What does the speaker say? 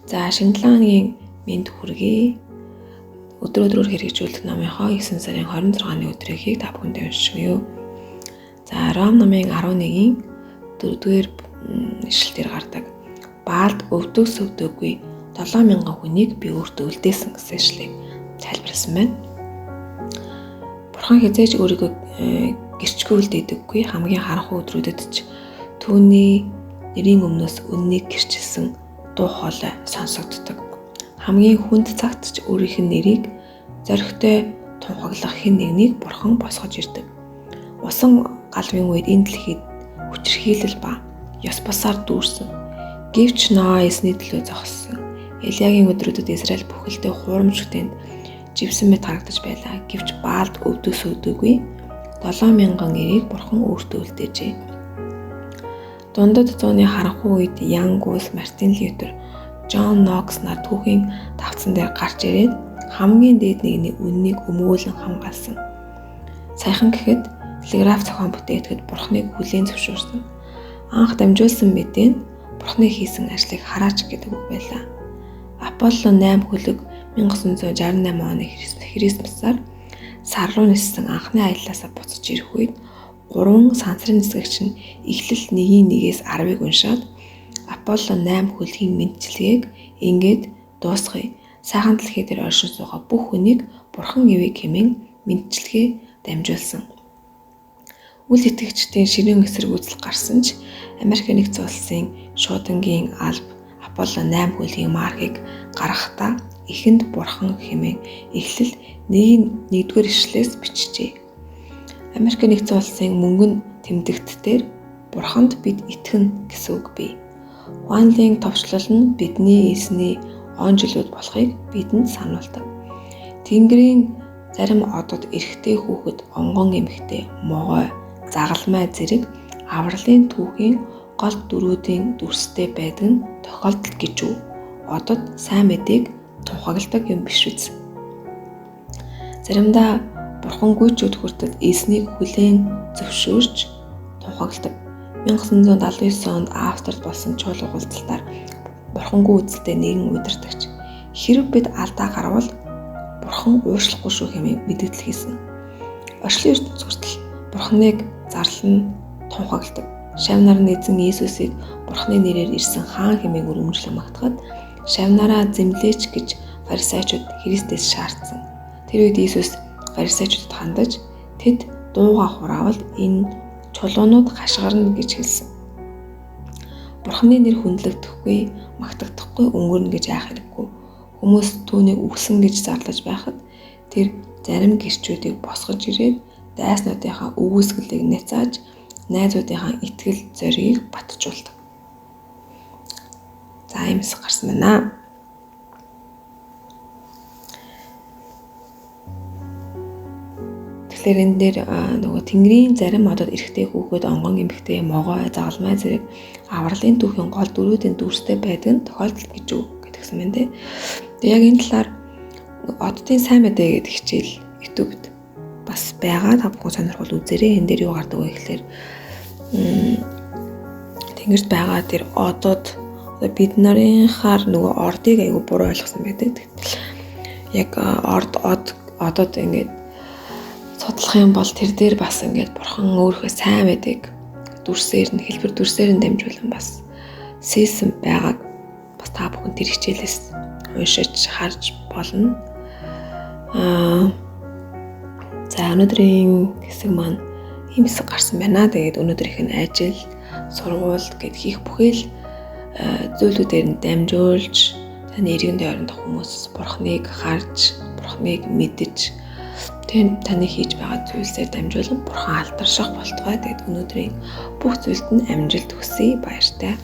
За шинэ 7 хоногийн мэнд хүргэе. Өдрөөр хэрэгжүүлэх номынхоо 9 сарын 26-ны өдрийг та бүхэндээ уншигё. За Ром номын 11-ийн 4-р ишлэлээр гардаг. Баалд өвдөг сөвдөггүй 7000 хүнийг би өөртөө үлдээсэн гэсэн ишлэгийг тайлбарласан байна. Бурхан хизээж өөрийгөө гэрчгүй үлдээдэггүй. Хамгийн харанхуй өдрүүдэд ч түүний нэрийн өмнөөс үннийг гэрчилсэн дуу хоолой сонсогддог. Хамгийн хүнд цагт ч өөрийнх нь нэрийг зоригтой тунхаглах хэн нэгнийг Бурхан босгож ирдэг. Усан галвын үед энэ дэлхийд хүчирхийлэл ба ёс бусаар дүүрсэн. Гэвч Ноа эсний төлөө зогссон. Элиягийн өдрүүдэд Израиль бүхэлдээ хуурамч үтэнд живсэн мэт харагдаж байлаа. Гэвч Баалд өвдөг сөвдөггүй 7000 нэрийг Бурхан өөртөө үлдээжээ. Дундад зууны харанхуй үед Ян Гус, Мартин Лютер, Джон Нокс нар түүхийн давцсан дээр гарч ирээд хамгийн дээд нэгний үннийг өмгөөлөн хамгаалсан. Саяхан гэхэд телеграф зохион бүтээхэд Бурханыг хүлээн зөвшөөрсөн. Анх дамжуулсан мэдээ нь Бурханы хийсэн ажлыг хараач гэдэг үг байлаа. Аполло 8 хөлөг 1968 оны Христмасаар сар руу ниссэн анхны аяллаасаа буцаж ирэх үед 3 сансрын нисгэгч нь эхлэл 1-ээс 10-ыг уншаад Аполло 8 хөлгийн мэдчилгээг ингээд дуусгая. Сайхан дэлхий дээр оршин суугаа бүх хүнийг Бурхан ивэ хэмээн мэдчилгээ дамжуулсан. Үл итгэгчдийн ширүүн эсэргүүцэл гарсан ч Америк нэгдсэн улсын шуудангийн алба Аполло 8 хөлгийн маркийг гаргахдаа эхэнд Бурхан хэмээн эхлэл 1-р ишлэлээс бичжээ. Америк нэгдсэн улсын мөнгөн тэмдэгтдээр Бурханд бид итгэнэ гэсэн үг бий. Хуанлын товчлол нь бидний эсний он жилүүд болохыг бидэнд сануулдаг. Тэнгэрийн зарим одод эрэгтэй хүүхэд, онгон эмэгтэй, могой, загалмай зэрэг авралын түүхийн гол дөрүүдийн дүрстэй байдаг нь тохиолдол гэж үү? Одод сайн мэдээг тунхагладаг юм биш үз. Заримдаа Бурхан гүйчүүд хүртэл эснийг хүлээн зөвшөөрч тунхагладаг. 1979 онд Австрид болсон чуулга уулзалтаар Бурхангүй үзэлтэй нэгэн удирдагч хэрв бид алдаа гарвал Бурхан уушлахгүй шүү хэмээн мэдэгдэл хийсэн. Орчлын ертөнц хүртэл Бурханыг зарлан тунхагладаг. Шавнаар нэзэн Иесусыг Бурханы нэрээр ирсэн хаан хэмээн өргөмжлөн магтахад шавнараа зэмлээч гэж фарисеучуд Христээс шаардсан. Тэр үед Иесус фарисеучудад хандаж тэд дууга хураавал энэ чулуунууд хашгирна гэж хэлсэн. Бурханы нэр хүндлэгдэхгүй, магтагдахгүй өнгөрнө гэж айх хэрэггүй. Хүмүүс түүнийг үгсэн гэж зарлаж байхад тэр зарим гэрчүүдийг босгож ирээд дайснуудынхаа өгөөсгөлийг няцааж найзуудынхаа итгэл зоригийг батжуулдаг. За юмс гарсан байна. Тэгэхээр энэ дээр нөгөө Тэнгэрийн зарим одод эрэгтэй хүүхэд, онгон эмэгтэй, могой, загалмай зэрэг авралын түүхийн гол дөрүүдийн дүрстэй байдаг нь тохиолдол гэж үү гэдгсэн байна те. Тэгээ яг энэ талаар оддын сайн мэдээ гэдэг хичээл YouTube-д бас байгаа. Та бүхэн сонирхол үзээрэй. Энэ дээр юу гардаг вэ гэхээр Тэнгэрт байгаа тэр одод бид нарынхаар нөгөө ордыг айгүй буруу ойлгосон байдаг. Яг одод ингээд судлах юм бол тэр дээр бас ингээд Бурхан өөрийнхөө сайн мэдээг дүрсээр нь хэлбэр дүрсээр нь дамжуулан бас сэлсэн байгааг бас та бүхэн тэр хичээлээс уншиж харж болно. За өнөөдрийн хэсэг маань ийм хэсэг гарсан байна. Тэгээд өнөөдрийнх нь ажил, сургууль гэд хийх бүхэл зүйлүүдээр нь дамжуулж таны иргэн тойронд хүмүүс Бурханыг харж, Бурханыг мэдж таны хийж байгаа зүйлсээр дамжуулан Бурхан алдарших болтугай. Тэгээд өнөөдрийн бүх зүйлд нь амжилт хүсье. Баяртай.